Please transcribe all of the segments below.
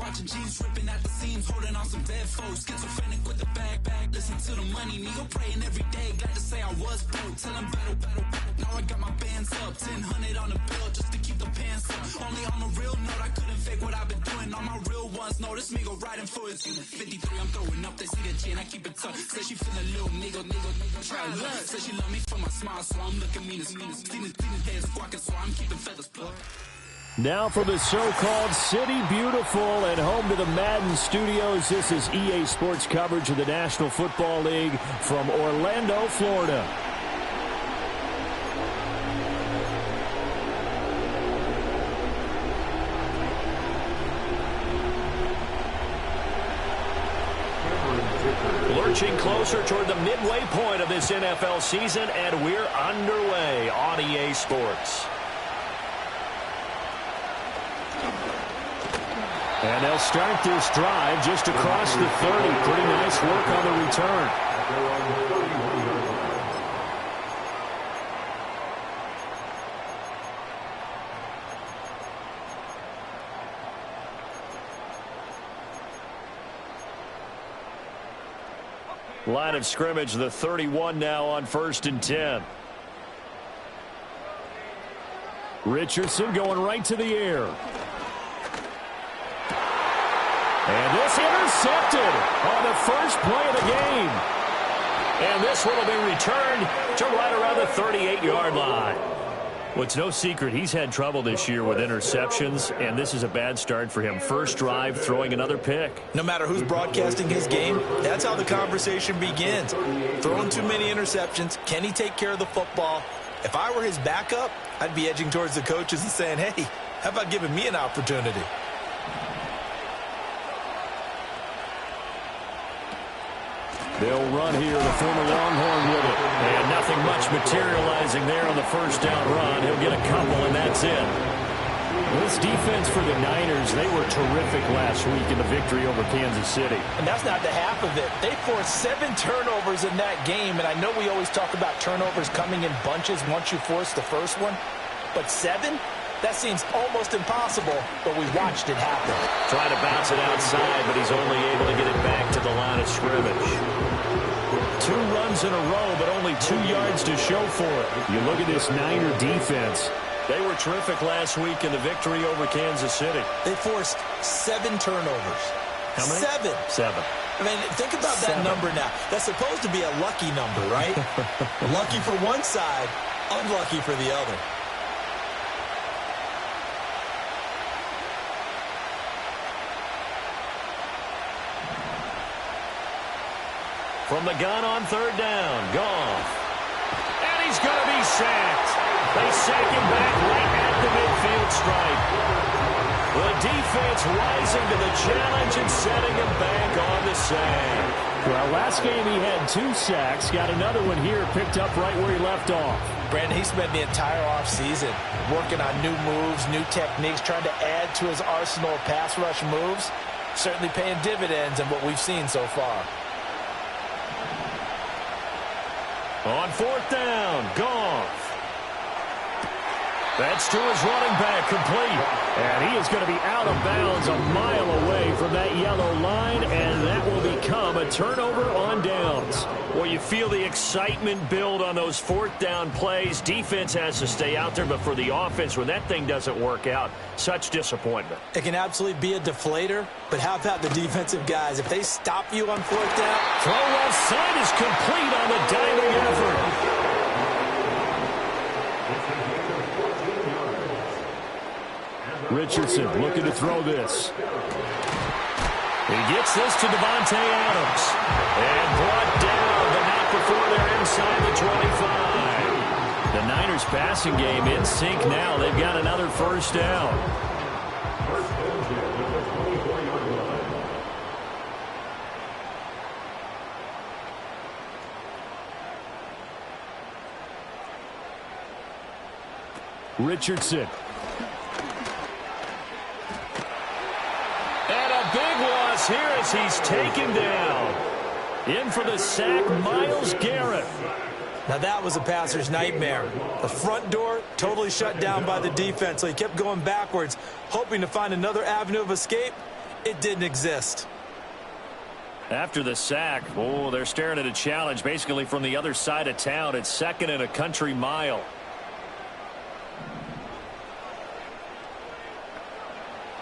watching jeans ripping at the seams, holding on some dead folks. Schizophrenic with the bag. Listen to the money, nigga praying every day. Glad to say I was broke. Tell him battle. Now I got my bands up. 1000 on the bill just to keep the pants up. Only on a real note, I couldn't fake what I've been doing. All my real ones know this nigga riding for his 53, I'm throwing up. They see the G and I keep it tough. Say she feeling a little nigga. Try love. Say she love me for my smile, so I'm looking mean as Tina's head squawking, so I'm keeping feathers plucked. Now from the so-called City Beautiful and home to the Madden Studios, this is EA Sports coverage of the National Football League from Orlando, Florida. Lurching closer toward the midway point of this NFL season, and we're underway on EA Sports. And they'll start this drive just across the 30. Pretty nice work on the return. Line of scrimmage, the 31 now on 1st and 10. Richardson going right to the air. And this intercepted on the first play of the game. And this one will be returned to right around the 38-yard line. Well, it's no secret he's had trouble this year with interceptions, and this is a bad start for him. First drive, throwing another pick. No matter who's broadcasting his game, that's how the conversation begins. Throwing too many interceptions, can he take care of the football? If I were his backup, I'd be edging towards the coaches and saying, hey, how about giving me an opportunity? They'll run here, the former Longhorn with it. And nothing much materializing there on the first down run. He'll get a couple, and that's it. This defense for the Niners, they were terrific last week in the victory over Kansas City. And that's not the half of it. They forced 7 turnovers in that game, and I know we always talk about turnovers coming in bunches once you force the first one. But 7? That seems almost impossible, but we watched it happen. Trying to bounce it outside, but he's only able to get it back to the line of scrimmage. 2 runs in a row, but only 2 yards to show for it. You look at this Niner defense. They were terrific last week in the victory over Kansas City. They forced 7 turnovers. How many? 7. I mean, think about 7. that number now. That's supposed to be a lucky number, right? Lucky for one side, unlucky for the other. From the gun on 3rd down, Goff. And he's going to be sacked. They sack him back right at the midfield stripe. The defense rising to the challenge and setting him back on the sack. Well, last game he had 2 sacks. Got another one here, picked up right where he left off. Brandon, he spent the entire offseason working on new moves, new techniques, trying to add to his arsenal of pass rush moves. Certainly paying dividends in what we've seen so far. On 4th down, Goff. That's to his running back, complete. And he is going to be out of bounds a mile away from that yellow line, and that will become a turnover on downs. Well, you feel the excitement build on those 4th down plays. Defense has to stay out there, but for the offense, when that thing doesn't work out, such disappointment. It can absolutely be a deflator, but how about the defensive guys? If they stop you on 4th down. Throw left side is complete on the diving effort. Richardson looking to throw this. He gets this to Devontae Adams. And brought down, but not before they're inside the 25. The Niners passing game in sync now. They've got another 1st down. Richardson. Big loss here as he's taken down. In for the sack, Myles Garrett. Now that was a passer's nightmare. The front door totally shut down by the defense, so he kept going backwards, hoping to find another avenue of escape, it didn't exist. After the sack, oh, they're staring at a challenge basically from the other side of town. It's 2nd and a country mile.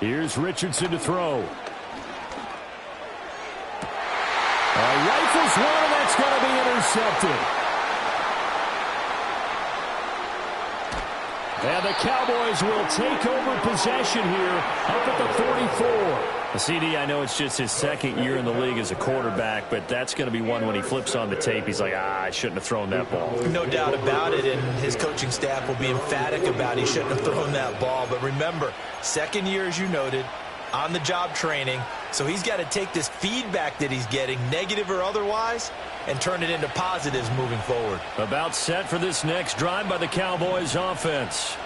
Here's Richardson to throw. Rifles one, and that's going to be intercepted. And the Cowboys will take over possession here up at the 44. CD, I know it's just his 2nd year in the league as a quarterback, but that's going to be one when he flips on the tape. He's like, I shouldn't have thrown that ball. No doubt about it, and his coaching staff will be emphatic about he shouldn't have thrown that ball. But remember, 2nd year, as you noted, on-the-job training, so he's got to take this feedback that he's getting, negative or otherwise, and turn it into positives moving forward. About set for this next drive by the Cowboys offense.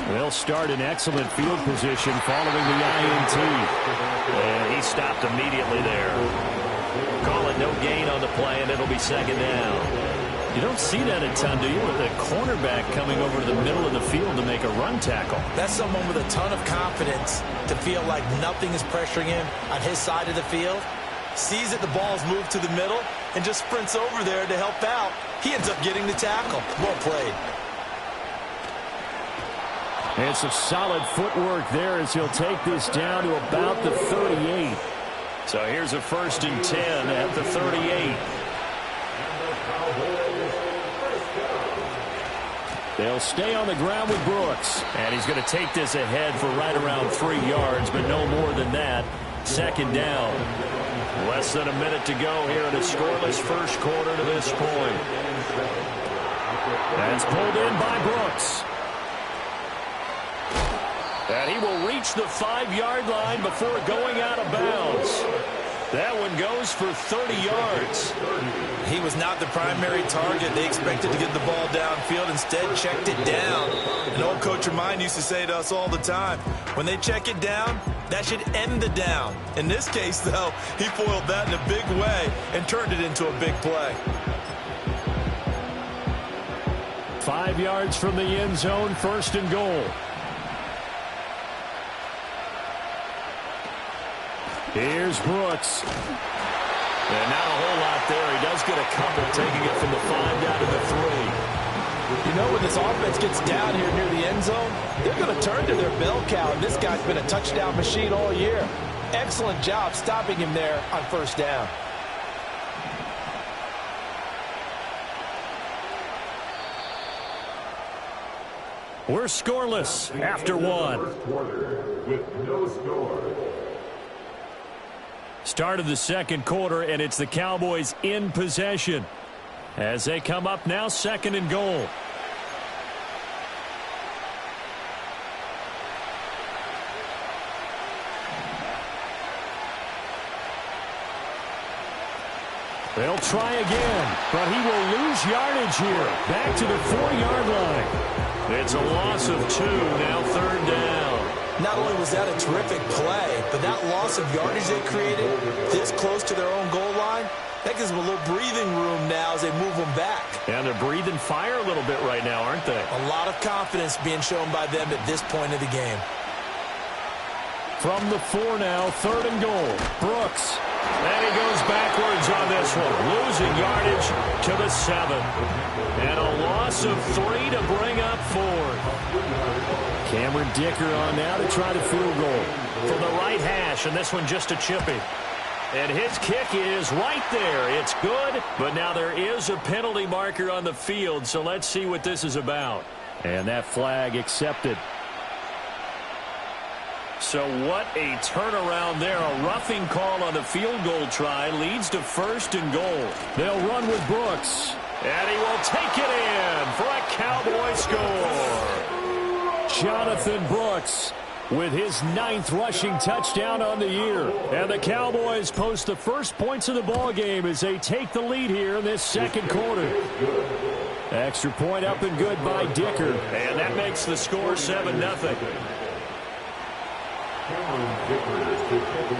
They'll start in excellent field position following the INT. And he stopped immediately there. Call it no gain on the play, and it'll be 2nd down. You don't see that a ton, do you, with the cornerback coming over to the middle of the field to make a run tackle? That's someone with a ton of confidence to feel like nothing is pressuring him on his side of the field. Sees that the ball's moved to the middle and just sprints over there to help out. He ends up getting the tackle. Well played. And some solid footwork there as he'll take this down to about the 38. So here's a 1st and 10 at the 38. They'll stay on the ground with Brooks. And he's going to take this ahead for right around 3 yards, but no more than that. 2nd down. Less than a minute to go here in a scoreless first quarter to this point. That's pulled in by Brooks. And he will reach the 5-yard line before going out of bounds. That one goes for 30 yards. He was not the primary target. They expected to get the ball downfield. Instead, checked it down. An old coach of mine used to say to us all the time, when they check it down, that should end the down. In this case, though, he foiled that in a big way and turned it into a big play. 5 yards from the end zone, 1st and goal. Here's Brooks. And not a whole lot there. He does get a couple, taking it from the 5 down to the 3. You know, when this offense gets down here near the end zone, they're going to turn to their bell cow, and this guy's been a touchdown machine all year. Excellent job stopping him there on 1st down. We're scoreless after 1. With no score. Start of the 2nd quarter, and it's the Cowboys in possession as they come up now 2nd and goal. They'll try again, but he will lose yardage here. Back to the 4-yard line. It's a loss of 2, now 3rd down. Not only was that a terrific play, but that loss of yardage they created this close to their own goal line, that gives them a little breathing room now as they move them back. And they're breathing fire a little bit right now, aren't they? A lot of confidence being shown by them at this point of the game. From the 4 now, 3rd and goal. Brooks. And he goes backwards on this one, losing yardage to the 7. And a loss of 3 to bring up 4. Cameron Dicker on now to try the field goal. From the right hash, and this one just a chippy. And his kick is right there. It's good, but now there is a penalty marker on the field, so let's see what this is about. And that flag accepted. So what a turnaround there. A roughing call on the field goal try leads to 1st and goal. They'll run with Brooks. And he will take it in for a Cowboy score. Jonathan Brooks with his 9th rushing touchdown on the year. And the Cowboys post the first points of the ball game as they take the lead here in this 2nd quarter. Extra point up and good by Dicker. And that makes the score 7-0.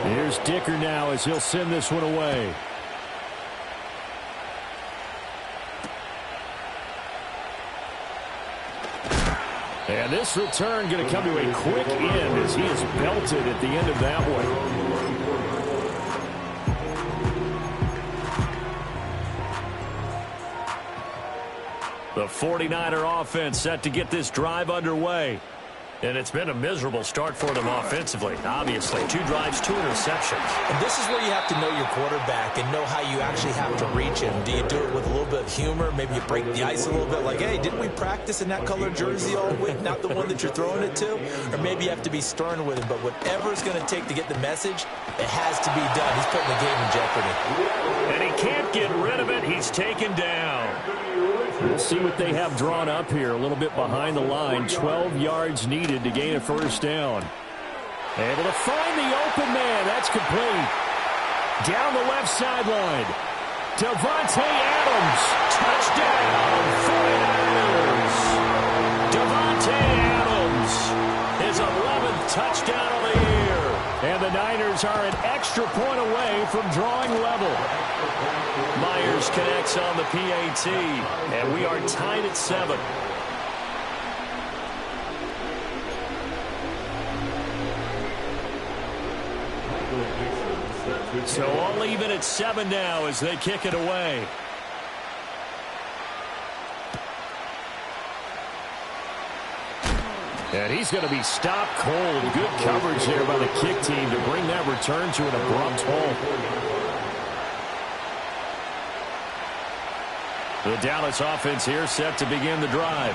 Here's Dicker now as he'll send this one away. And this return going to come to a quick end as he is belted at the end of that one. The 49er offense set to get this drive underway. And it's been a miserable start for them offensively. Obviously, 2 drives, 2 interceptions. And this is where you have to know your quarterback and know how you actually have to reach him. Do you do it with a little bit of humor? Maybe you break the ice a little bit like, hey, didn't we practice in that color jersey all week? Not the one that you're throwing it to? Or maybe you have to be stern with him. But whatever it's going to take to get the message, it has to be done. He's putting the game in jeopardy. And he can't get rid of it. He's taken down. We'll see what they have drawn up here. A little bit behind the line. 12 yards needed to gain a first down. Able to find the open man. That's complete. Down the left sideline. Davante Adams. Touchdown. 49ers. Davante Adams. His 11th touchdown of the year. And the Niners are an extra point away from drawing level. Myers connects on the PAT, and we are tied at 7. So all even at 7 now as they kick it away. And he's going to be stopped cold. Good coverage there by the kick team to bring that return to an abrupt halt. The Dallas offense here set to begin the drive.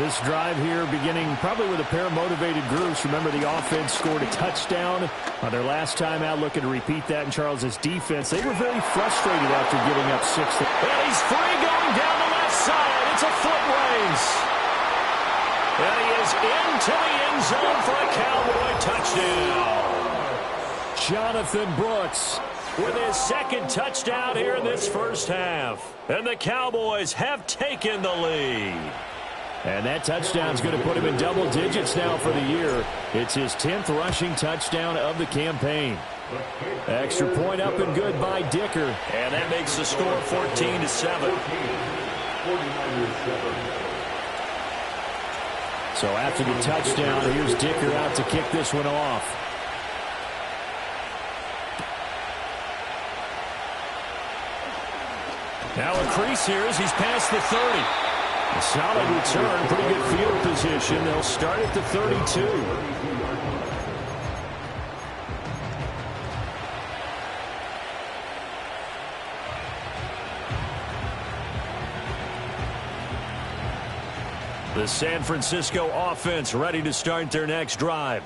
This drive here beginning probably with a pair of motivated groups. Remember, the offense scored a touchdown on their last time out, looking to repeat that in Charles's defense. They were very frustrated after giving up 6. And he's free going down the left side. It's a foot race. And he is into the end zone for a Cowboy touchdown. Jonathan Brooks with his 2nd touchdown here in this first half. And the Cowboys have taken the lead. And that touchdown's going to put him in double digits now for the year. It's his 10th rushing touchdown of the campaign. Extra point up and good by Dicker. And that makes the score 14-7. So after the touchdown, here's Dicker out to kick this one off. Now a crease here as he's past the 30. A solid return, pretty good field position. They'll start at the 32. The San Francisco offense ready to start their next drive.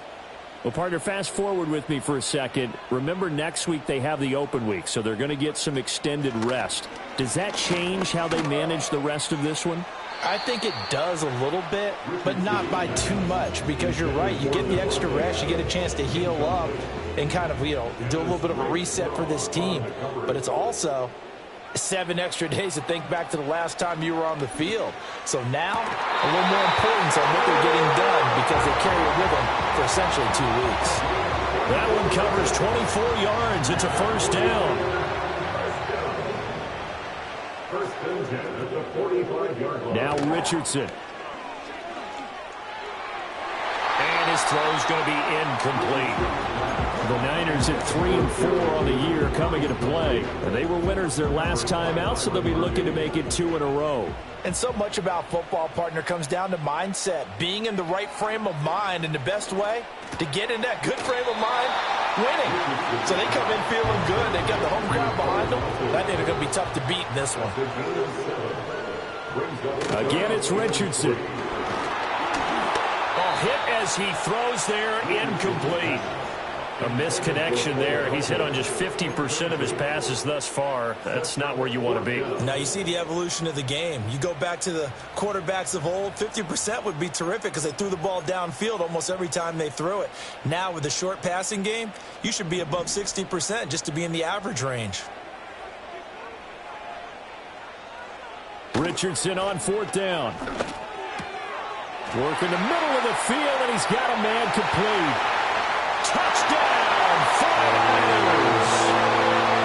Well, partner, fast forward with me for a second. Remember, next week they have the open week, so they're going to get some extended rest. Does that change how they manage the rest of this one? I think it does a little bit, but not by too much, because you're right. You get the extra rest, you get a chance to heal up and kind of, do a little bit of a reset for this team. But it's also 7 extra days to think back to the last time you were on the field. So now, a little more importance on what they're getting done because they carry it with them for essentially 2 weeks. That one covers 24 yards. It's a first down. First and 10 at the 45-yard line. Now Richardson. And his throw's going to be incomplete. The Niners at 3-4 on the year coming into play. And they were winners their last time out, so they'll be looking to make it 2 in a row. And so much about football, partner, comes down to mindset. Being in the right frame of mind, and the best way to get in that good frame of mind, winning. So they come in feeling good. They got the home crowd behind them. I think they're going to be tough to beat in this one. Again, it's Richardson. A hit as he throws there, incomplete. A misconnection there. He's hit on just 50% of his passes thus far. That's not where you want to be. Now you see the evolution of the game. You go back to the quarterbacks of old, 50% would be terrific because they threw the ball downfield almost every time they threw it. Now with the short passing game, you should be above 60% just to be in the average range. Richardson on 4th down. Work in the middle of the field, and he's got a man complete. Touchdown, 49ers!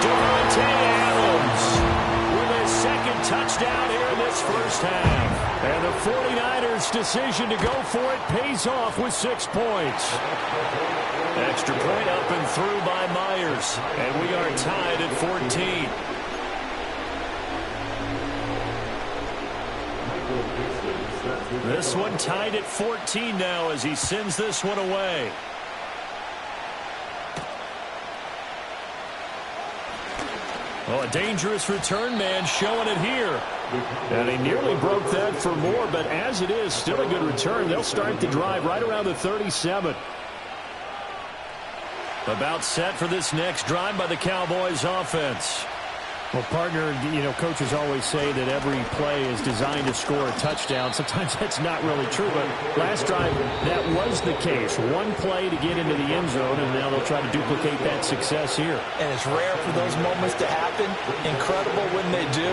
Davante Adams with his 2nd touchdown here in this first half. And the 49ers' decision to go for it pays off with 6 points. Extra point up and through by Myers. And we are tied at 14. This one tied at 14 now as he sends this one away. Oh, a dangerous return man showing it here. And he nearly broke that for more, but as it is, still a good return. They'll start the drive right around the 37. About set for this next drive by the Cowboys offense. Well, partner, coaches always say that every play is designed to score a touchdown. Sometimes that's not really true, but last drive, that was the case. One play to get into the end zone, and now they'll try to duplicate that success here. And it's rare for those moments to happen. Incredible when they do.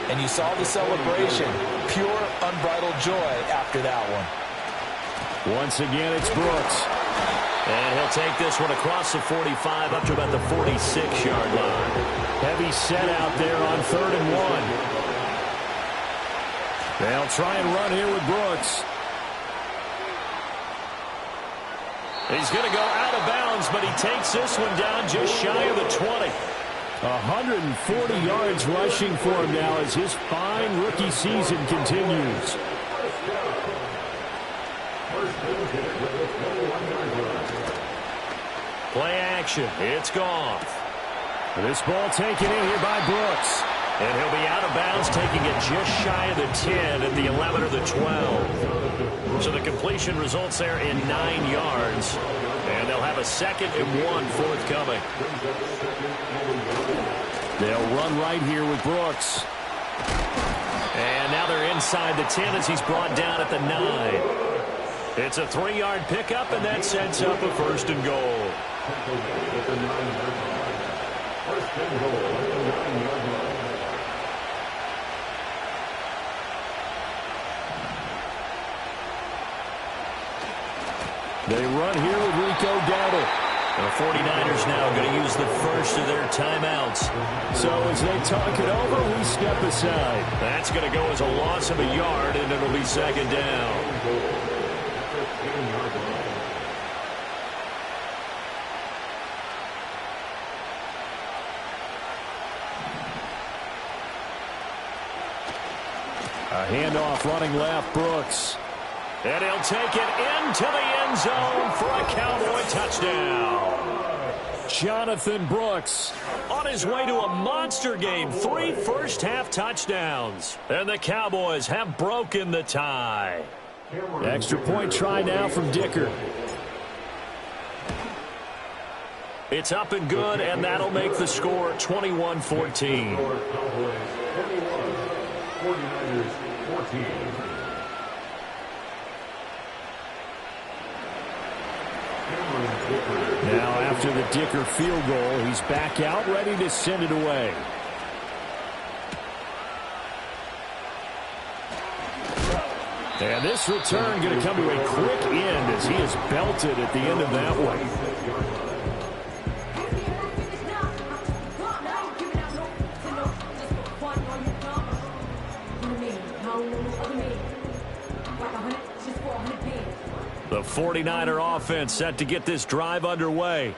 And you saw the celebration. Pure, unbridled joy after that one. Once again, it's Brooks. And he'll take this one across the 45 up to about the 46-yard line. Heavy set out there on 3rd and 1. They'll try and run here with Brooks. He's going to go out of bounds, but he takes this one down just shy of the 20. 140 yards rushing for him now as his fine rookie season continues. Play action. It's Goff. This ball taken in here by Brooks. And he'll be out of bounds, taking it just shy of the 10 at the 11 or the 12. So the completion results there in 9 yards. And they'll have a 2nd and 1 forthcoming. They'll run right here with Brooks. And now they're inside the 10 as he's brought down at the 9. It's a 3-yard pickup, and that sets up a 1st and goal. They run here with Rico Dowdle. The 49ers now going to use the first of their timeouts. So as they talk it over, we step aside. That's going to go as a loss of a yard, and it'll be 2nd down. A handoff running left, Brooks. And he'll take it into the end zone for a Cowboy touchdown. Jonathan Brooks on his way to a monster game. 3 first-half touchdowns. And the Cowboys have broken the tie. Extra point try now from Dicker. It's up and good, and that'll make the score 21-14. 49ers 14. Now after the Dicker field goal, he's back out ready to send it away. And this return going to come to a quick end as he is belted at the end of that one. The 49er offense set to get this drive underway.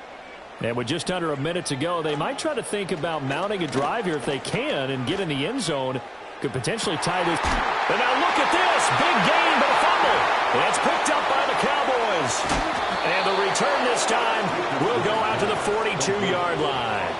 And with just under a minute to go, they might try to think about mounting a drive here if they can and get in the end zone. Could potentially tie this. And now look at this. Big gain, but a fumble. It's picked up by the Cowboys. And the return this time will go out to the 42-yard line.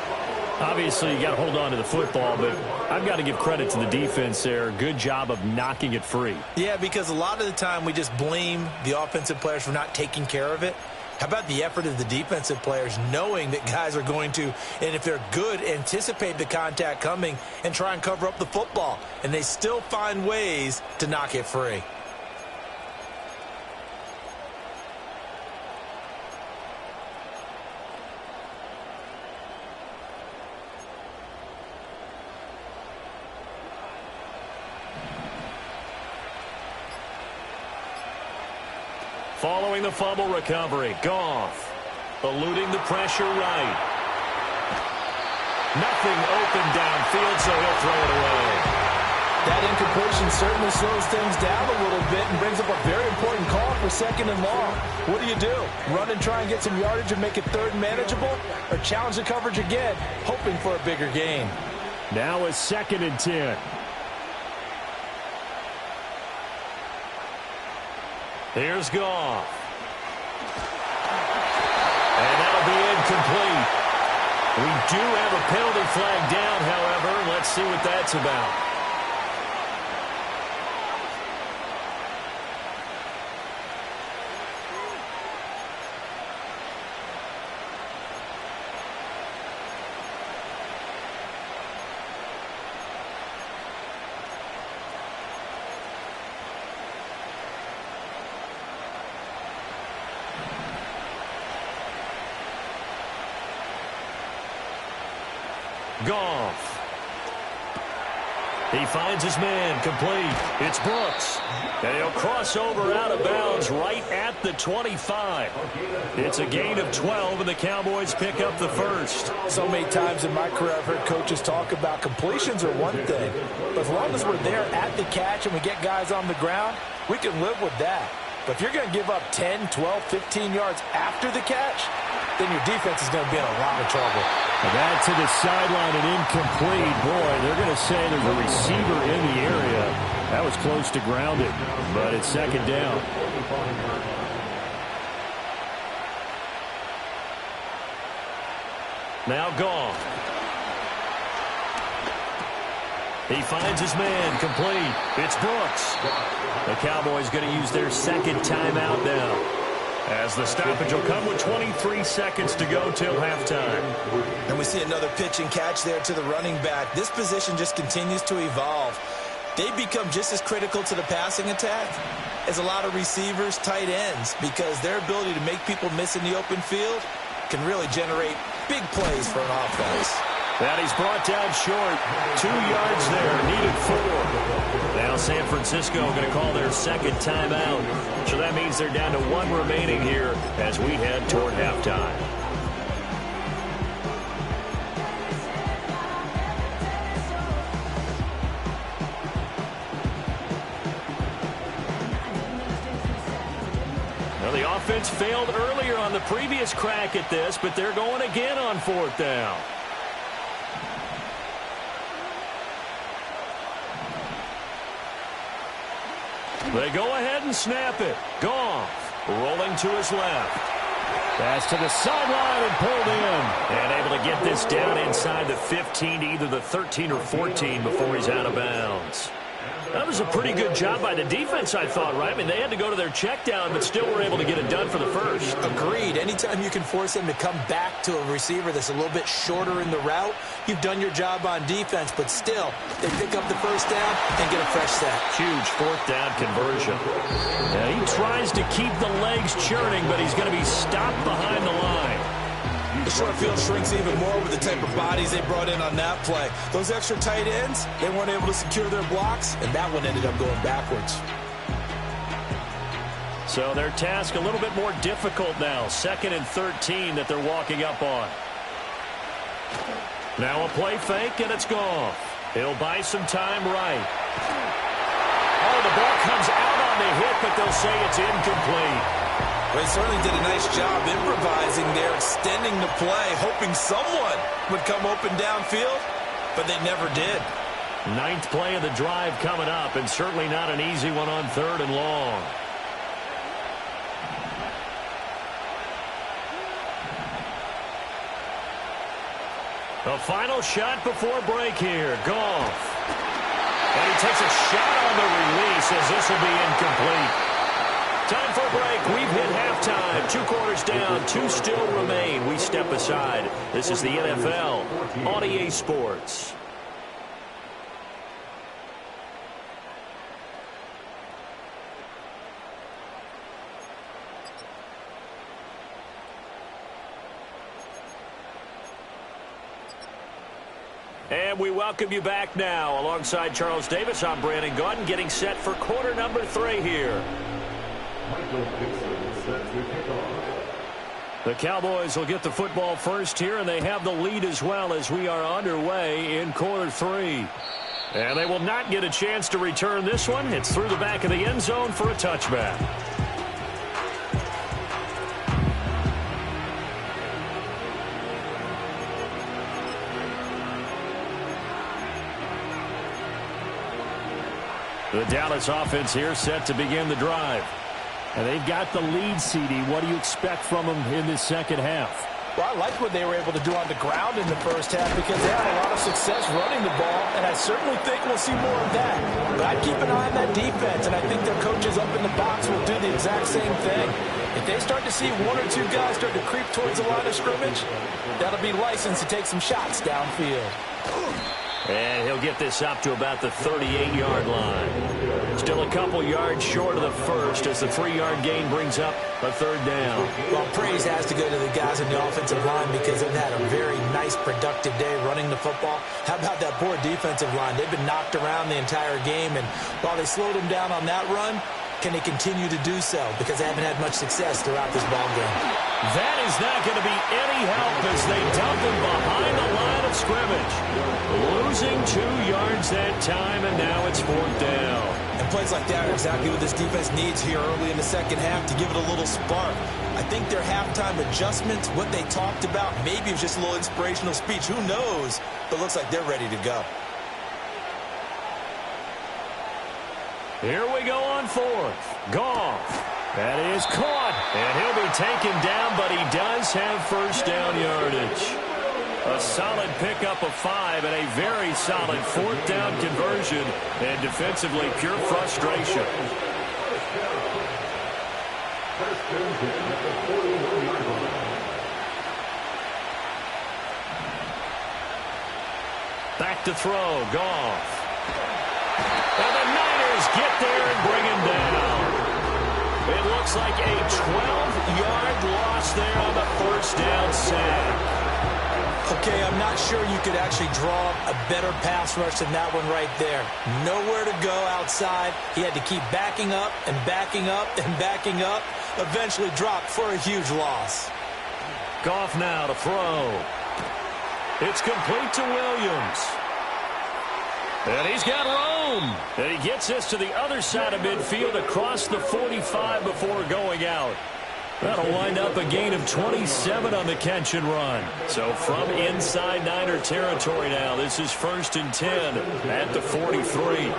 Obviously, you got to hold on to the football, but I've got to give credit to the defense there. Good job of knocking it free. Yeah, because a lot of the time we just blame the offensive players for not taking care of it. How about the effort of the defensive players knowing that guys are going to, and if they're good, anticipate the contact coming and try and cover up the football. And they still find ways to knock it free. Following the fumble recovery, Goff eluding the pressure right. Nothing open downfield, so he'll throw it away. That incompletion certainly slows things down a little bit and brings up a very important call for 2nd and long. What do? Run and try and get some yardage and make it 3rd and manageable, or challenge the coverage again, hoping for a bigger gain? Now a 2nd and 10. Here's Goff. And that'll be incomplete. We do have a penalty flag down, however. Let's see what that's about. Goff. He finds his man, complete. It's Brooks. And he'll cross over out of bounds right at the 25. It's a gain of 12, and the Cowboys pick up the first. So many times in my career I've heard coaches talk about completions are one thing, but as long as we're there at the catch and we get guys on the ground, we can live with that. But if you're going to give up 10, 12, 15 yards after the catch, then your defense is going to be in a lot of trouble. That to the sideline and incomplete. Boy, they're going to say there's a receiver in the area. That was close to grounded, but it's second down. Now Goff. He finds his man, complete. It's Brooks. The Cowboys going to use their second timeout now, as the stoppage will come with 23 seconds to go till halftime. And we see another pitch and catch there to the running back. This position just continues to evolve. They become just as critical to the passing attack as a lot of receivers, tight ends, because their ability to make people miss in the open field can really generate big plays for an offense. And he's brought down short. 2 yards there, needed 4. Now San Francisco going to call their second timeout. So that means they're down to 1 remaining here as we head toward halftime. Well, the offense failed earlier on the previous crack at this, but they're going again on 4th down. They go ahead and snap it. Goff rolling to his left. Pass to the sideline and pulled in. And able to get this down inside the 15 to either the 13 or 14 before he's out of bounds. That was a pretty good job by the defense, I thought, right? I mean, they had to go to their check down, but still were able to get it done for the first. Agreed. Anytime you can force them to come back to a receiver that's a little bit shorter in the route, you've done your job on defense, but still, they pick up the first down and get a fresh set. Huge 4th down conversion. Now, he tries to keep the legs churning, but he's going to be stopped behind the line. The short field shrinks even more with the type of bodies they brought in on that play. Those extra tight ends, they weren't able to secure their blocks, and that one ended up going backwards. So their task a little bit more difficult now. 2nd and 13 that they're walking up on. Now a play fake, and it's Goff. He'll buy some time right. Oh, the ball comes out on the hit, but they'll say it's incomplete. They certainly did a nice job improvising there, extending the play, hoping someone would come open downfield, but they never did. 9th play of the drive coming up, and certainly not an easy one on 3rd and long. The final shot before break here. Goff. And he takes a shot on the release as this will be incomplete. Time for a break. We've hit halftime. 2 quarters down. 2 still remain. We step aside. This is the NFL on EA Sports. And we welcome you back now. Alongside Charles Davis, I'm Brandon Gaudin, getting set for quarter number 3 here. The Cowboys will get the football first here, and they have the lead as well as we are underway in quarter 3. And they will not get a chance to return this one. It's through the back of the end zone for a touchback. The Dallas offense here set to begin the drive. And they've got the lead, CD. What do you expect from them in this second half? Well, I like what they were able to do on the ground in the first half because they had a lot of success running the ball, and I certainly think we'll see more of that. But I'd keep an eye on that defense, and I think their coaches up in the box will do the exact same thing. If they start to see one or two guys start to creep towards the line of scrimmage, that'll be licensed to take some shots downfield. And he'll get this up to about the 38-yard line. Still a couple yards short of the first as the 3-yard gain brings up a third down. Well, praise has to go to the guys in the offensive line because they've had a very nice, productive day running the football. How about that poor defensive line? They've been knocked around the entire game, and while they slowed them down on that run, can they continue to do so? Because they haven't had much success throughout this ball game. That is not going to be any help as they dump him behind the line of scrimmage. Losing 2 yards that time, and now it's 4th down. And plays like that are exactly what this defense needs here early in the second half to give it a little spark. I think their halftime adjustments, what they talked about, maybe it was just a little inspirational speech. Who knows? But it looks like they're ready to go. Here we go on 4th. Goff. That is caught. And he'll be taken down, but he does have first down yardage. A solid pickup of 5 and a very solid 4th down conversion. And defensively, pure frustration. Back to throw. Goff. And the Niners get there and bring him down. It looks like a 12-yard loss there on the first down sack. Okay, I'm not sure you could actually draw a better pass rush than that one right there. Nowhere to go outside. He had to keep backing up and backing up and backing up. Eventually dropped for a huge loss. Goff now to throw. It's complete to Williams. And he's got room. And he gets this to the other side of midfield across the 45 before going out. That'll wind up a gain of 27 on the catch and run. So from inside Niner territory now, this is 1st and 10 at the 43.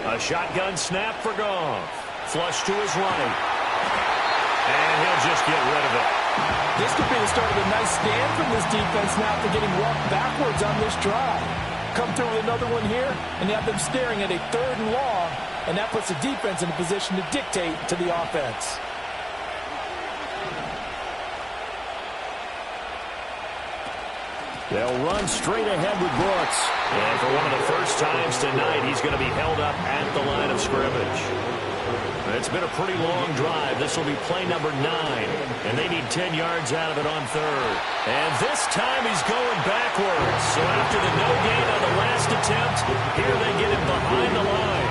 A shotgun snap for Goff. Flush to his right. And he'll just get rid of it. This could be the start of a nice stand from this defense now after getting walked backwards on this drive. Come through with another one here, and you have them staring at a 3rd and long, and that puts the defense in a position to dictate to the offense. They'll run straight ahead with Brooks. And for one of the first times tonight, he's going to be held up at the line of scrimmage. It's been a pretty long drive. This will be play number 9. And they need 10 yards out of it on 3rd. And this time he's going backwards. So after the no gain on the last attempt, here they get him behind the line.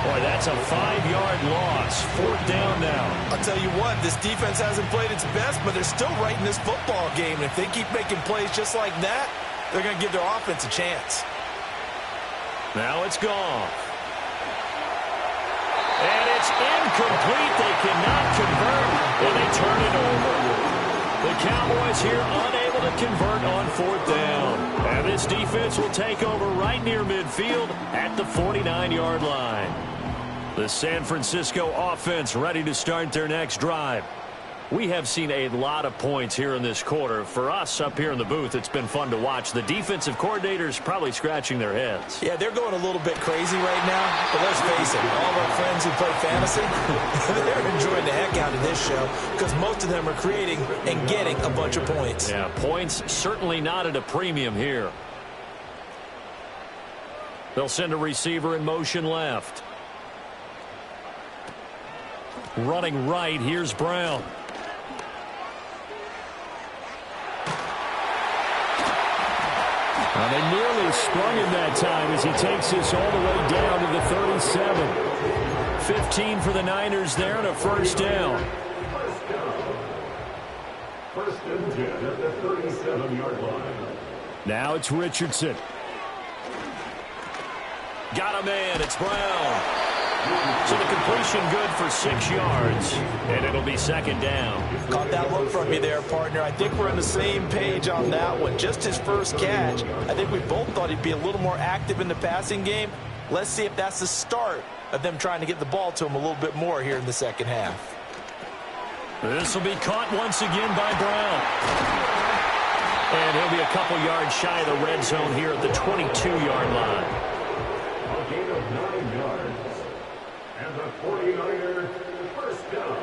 Boy, that's a 5-yard loss. 4th down now. I'll tell you what, this defense hasn't played its best, but they're still right in this football game. And if they keep making plays just like that, they're going to give their offense a chance. Now it's Goff. And it's incomplete. They cannot convert, and they turn it over. The Cowboys here unable to convert on 4th down. And this defense will take over right near midfield at the 49-yard line. The San Francisco offense ready to start their next drive. We have seen a lot of points here in this quarter. For us up here in the booth, it's been fun to watch. The defensive coordinators probably scratching their heads. Yeah, they're going a little bit crazy right now. But let's face it, all of our friends who play fantasy, they're enjoying the heck out of this show because most of them are creating and getting a bunch of points. Yeah, points certainly not at a premium here. They'll send a receiver in motion left. Running right, here's Brown. They nearly sprung him that time as he takes this all the way down to the 37. 15 for the Niners there and a first down. First and 10 at the 37-yard line. Now it's Richardson. Got a man, it's Brown. So the completion good for 6 yards, and it'll be 2nd down. Caught that look from you there, partner. I think we're on the same page on that one. Just his first catch. I think we both thought he'd be a little more active in the passing game. Let's see if that's the start of them trying to get the ball to him a little bit more here in the second half. This will be caught once again by Brown. And he'll be a couple yards shy of the red zone here at the 22-yard line. A gain of 9 yards. And the 49ers first down.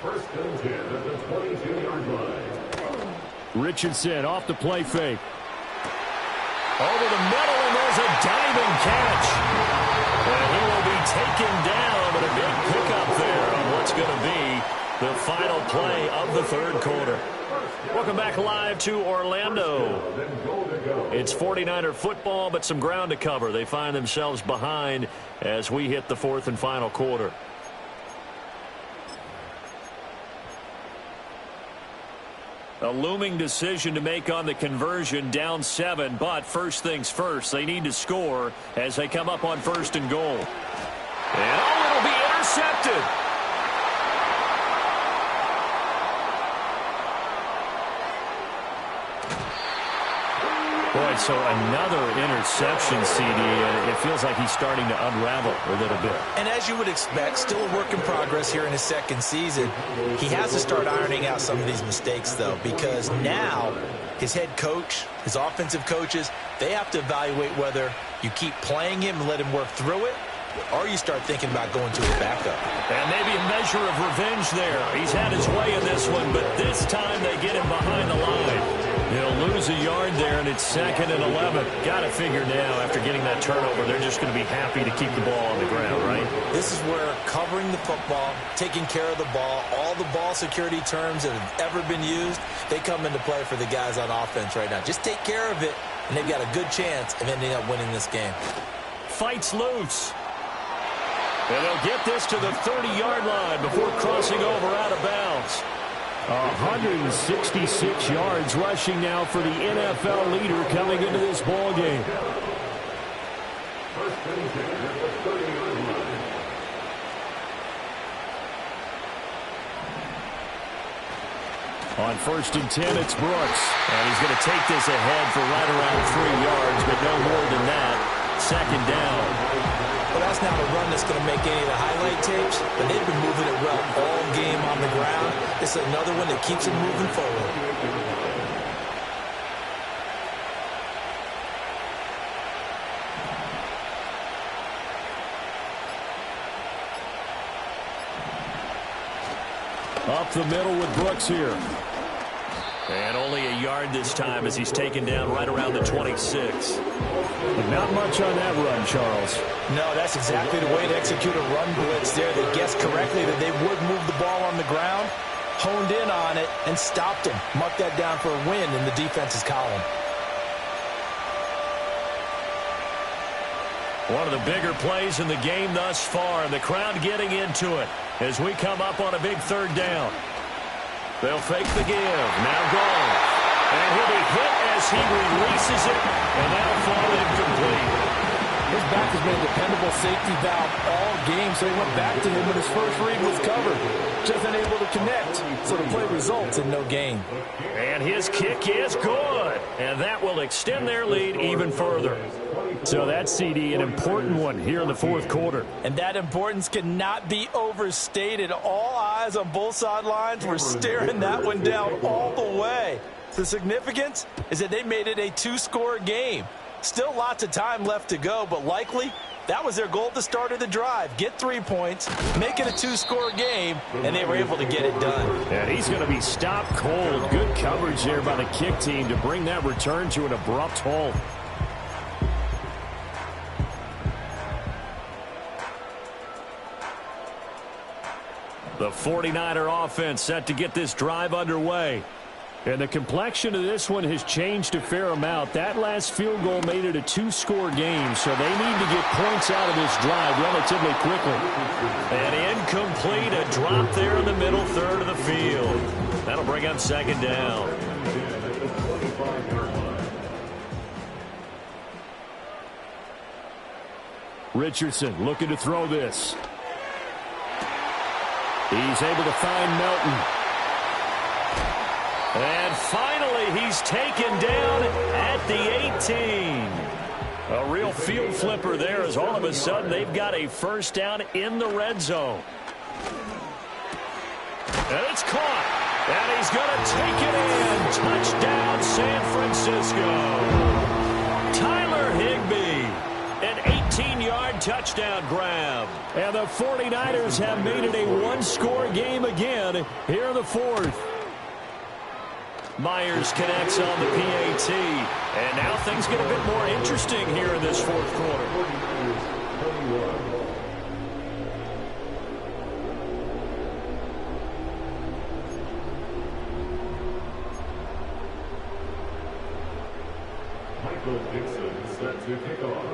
First and 10 at the 22-yard line. Richardson off the play fake. Over the middle, and there's a diving catch. And he will be taken down, but a big pickup there on what's going to be the final play of the third quarter. Welcome back live to Orlando. It's 49er football, but some ground to cover. They find themselves behind as we hit the fourth and final quarter. A looming decision to make on the conversion, down 7, but first things first, they need to score as they come up on first and goal. And it'll be intercepted. Boy, so another interception, CD, and it feels like he's starting to unravel a little bit. And as you would expect, still a work in progress here in his second season. He has to start ironing out some of these mistakes, though, because now his head coach, his offensive coaches, they have to evaluate whether you keep playing him and let him work through it, or you start thinking about going to his backup. And maybe a measure of revenge there. He's had his way in this one, but this time they get him behind the line. He'll lose a yard there, and it's 2nd and 11. Got to figure now, after getting that turnover, they're just going to be happy to keep the ball on the ground, right? This is where covering the football, taking care of the ball, all the ball security terms that have ever been used, they come into play for the guys on offense right now. Just take care of it, and they've got a good chance of ending up winning this game. Fights loose. And they'll get this to the 30-yard line before crossing over out of bounds. 166 yards rushing now for the NFL leader coming into this ball game. First and 10 at the 30-yard line. On first and 10, it's Brooks. And he's going to take this ahead for right around 3 yards, but no more than that. Second down. Well, that's not a run that's going to make any of the highlight tapes, but they've been moving it well all game on the ground. It's another one that keeps them moving forward. Up the middle with Brooks here. And only a yard this time as he's taken down right around the 26. But not much on that run, Charles. No, that's exactly the way to execute a run blitz there. They guessed correctly that they would move the ball on the ground, honed in on it, and stopped him. Mark that down for a win in the defense's column. One of the bigger plays in the game thus far, and the crowd getting into it as we come up on a big third down. They'll fake the give. Now gone. And he'll be hit as he releases it, and that'll fall incomplete. His back has been a dependable safety valve all game, so he went back to him when his first read was covered. Just unable to connect, so the play results in no gain. And his kick is good, and that will extend their lead even further. So that's, CD, an important one here in the fourth quarter. And that importance cannot be overstated. All eyes on both sidelines were staring that one down all the way. The significance is that they made it a 2-score game. Still lots of time left to go, but likely that was their goal at the start of the drive. Get 3 points, make it a 2-score game, and they were able to get it done. And he's going to be stopped cold. Good coverage there by the kick team to bring that return to an abrupt halt. The 49er offense set to get this drive underway. And the complexion of this one has changed a fair amount. That last field goal made it a 2-score game, so they need to get points out of this drive relatively quickly. And incomplete, a drop there in the middle third of the field. That'll bring up second down. Richardson looking to throw this. He's able to find Melton. And finally, he's taken down at the 18. A real field flipper there as all of a sudden they've got a first down in the red zone. And it's caught. And he's going to take it in. Touchdown, San Francisco. Tyler Higbee. An 18-yard touchdown grab. And the 49ers have made it a one-score game again here in the fourth. Myers connects on the PAT. And now things get a bit more interesting here in this fourth quarter. Set to kick off.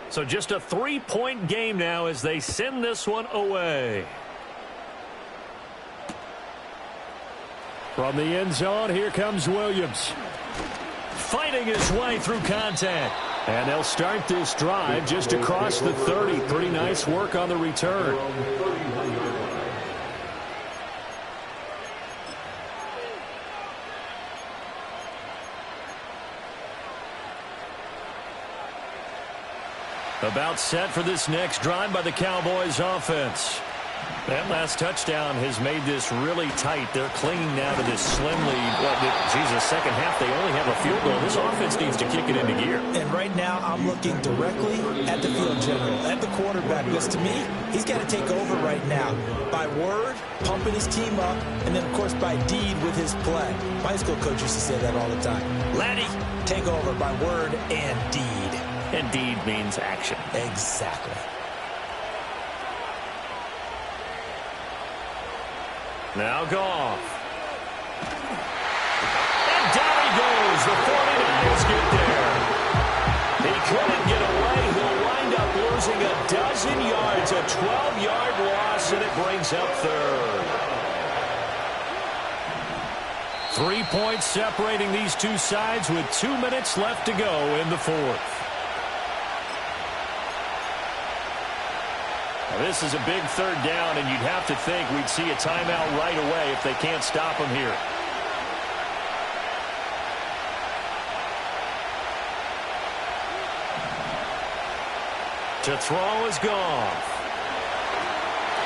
So just a 3-point game now as they send this one away. From the end zone, here comes Williams. Fighting his way through contact. And they'll start this drive just across the 30. Pretty nice work on the return. About set for this next drive by the Cowboys offense. That last touchdown has made this really tight. They're clinging now to this slim lead. Well, Jesus, second half, they only have a field goal. This offense needs to kick it into gear. And right now, I'm looking directly at the field general, at the quarterback, because to me, he's got to take over right now. By word, pumping his team up, and then, of course, by deed with his play. My high school coach used to say that all the time. Laddie, take over by word and deed. And deed means action. Exactly. Now Goff. And down he goes. The 49ers get there. He couldn't get away. He'll wind up losing a dozen yards. A 12-yard loss, and it brings up third. 3 points separating these two sides with 2 minutes left to go in the fourth. This is a big third down, and you'd have to think we'd see a timeout right away if they can't stop him here. To throw is Goff.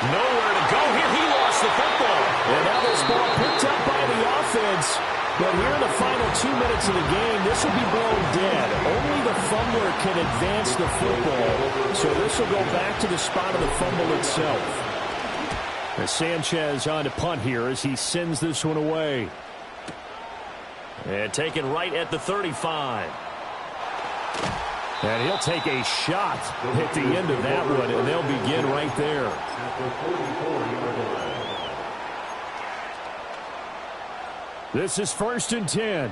Nowhere to go here. He lost the football. And now this ball picked up by the offense. But here in the final 2 minutes of the game, this will be blown dead. Only the fumbler can advance the football. So this will go back to the spot of the fumble itself. As Sanchez on to punt here as he sends this one away. And taken right at the 35. And he'll take a shot at the end of that one, and they'll begin right there. This is 1st and 10.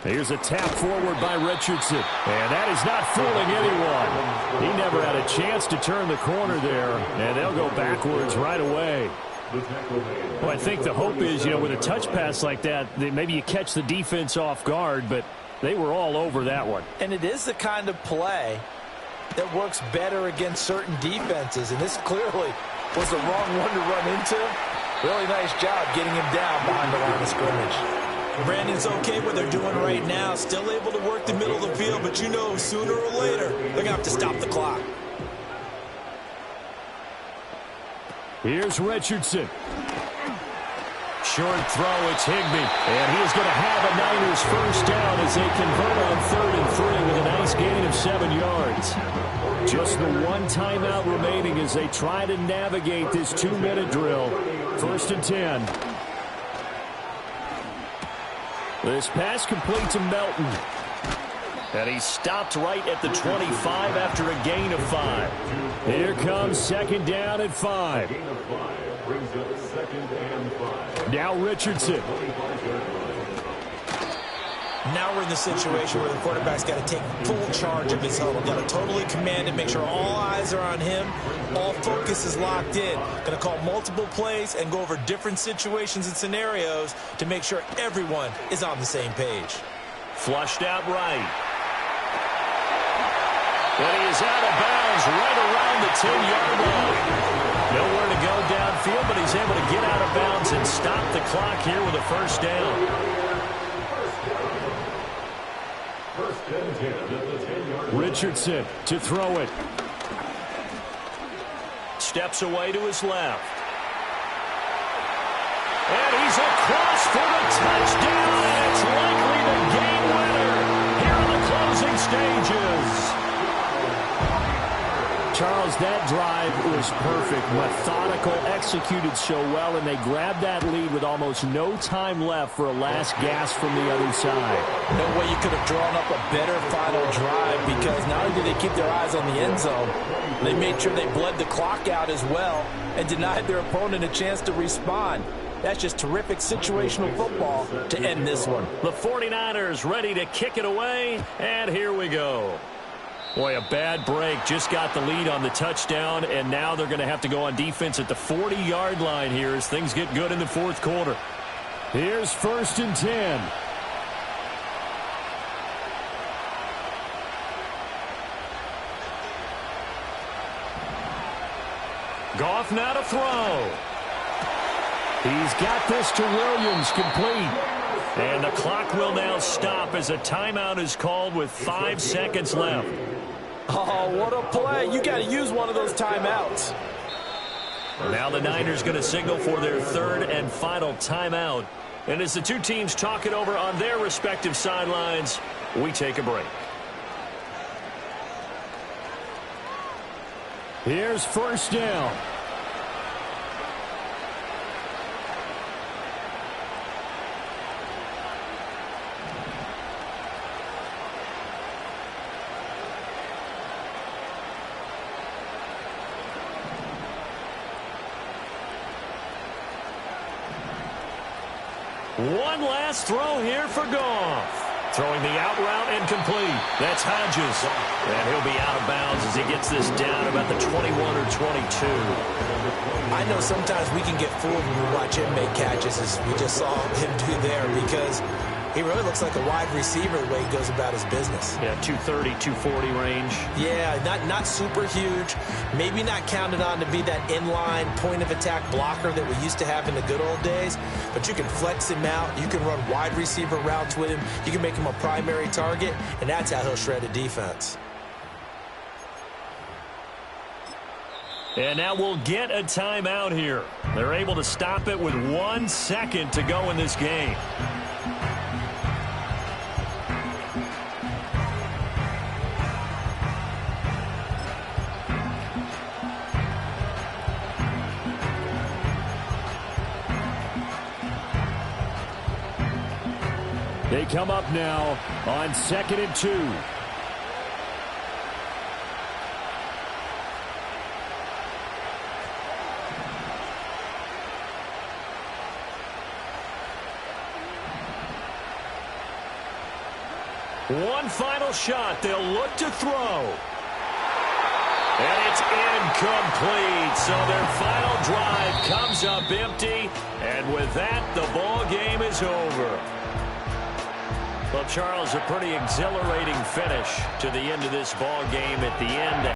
Here's a tap forward by Richardson. And that is not fooling anyone. He never had a chance to turn the corner there. And they'll go backwards right away. Well, I think the hope is, with a touch pass like that maybe you catch the defense off guard, but they were all over that one. And it is the kind of play that works better against certain defenses. And this clearly was the wrong one to run into. Really nice job getting him down behind the line of scrimmage. Brandon's okay what they're doing right now. Still able to work the middle of the field, but sooner or later, they're going to have to stop the clock. Here's Richardson. Short throw, it's Higbee. And he is going to have a Niners first down as they convert on 3rd and 3 with a nice gain of 7 yards. Just the one timeout remaining as they try to navigate this 2-minute drill. 1st and 10. This pass complete to Melton. And he stopped right at the 25 after a gain of 5. Here comes 2nd down at 5. Now Richardson. Now we're in the situation where the quarterback's got to take full charge of his huddle. Got to totally command it, make sure all eyes are on him. All focus is locked in. Going to call multiple plays and go over different situations and scenarios to make sure everyone is on the same page. Flushed out right. And he is is out of bounds right around the 10-yard line. Nowhere to go downfield, but he's able to get out of bounds and stop the clock here with a first down. First and 10 at the 10-yard line. Richardson to throw it. Steps away to his left. And he's across for the touchdown, and it's likely the game winner here in the closing stages. Charles, that drive was perfect, methodical, executed so well, and they grabbed that lead with almost no time left for a last gasp from the other side. No way you could have drawn up a better final drive, because not only did they keep their eyes on the end zone, they made sure they bled the clock out as well and denied their opponent a chance to respond. That's just terrific situational football to end this one. The 49ers ready to kick it away, and here we go. Boy, a bad break. Just got the lead on the touchdown, and now they're going to have to go on defense at the 40-yard line here as things get good in the fourth quarter. Here's first and 10. Goff now to throw. He's got this to Williams, complete. And the clock will now stop as a timeout is called with 5 seconds left. Oh, what a play. You got to use one of those timeouts. Now the Niners going to signal for their third and final timeout. And as the two teams talk it over on their respective sidelines, we take a break. Here's first down. One last throw here for Goff. Throwing the out route and complete. That's Hodges. And he'll be out of bounds as he gets this down about the 21 or 22. I know sometimes we can get fooled when we watch him make catches, as we just saw him do there, because he really looks like a wide receiver the way he goes about his business. Yeah, 230, 240 range. Yeah, not super huge. Maybe not counted on to be that inline point-of-attack blocker that we used to have in the good old days, but you can flex him out. You can run wide receiver routes with him. You can make him a primary target, and that's how he'll shred a defense. And now we'll get a timeout here. They're able to stop it with 1 second to go in this game. They come up now on 2nd and 2. One final shot. They'll look to throw. And it's incomplete. So their final drive comes up empty. And with that, the ball game is over. Well, Charles, a pretty exhilarating finish to the end of this ball game at the end.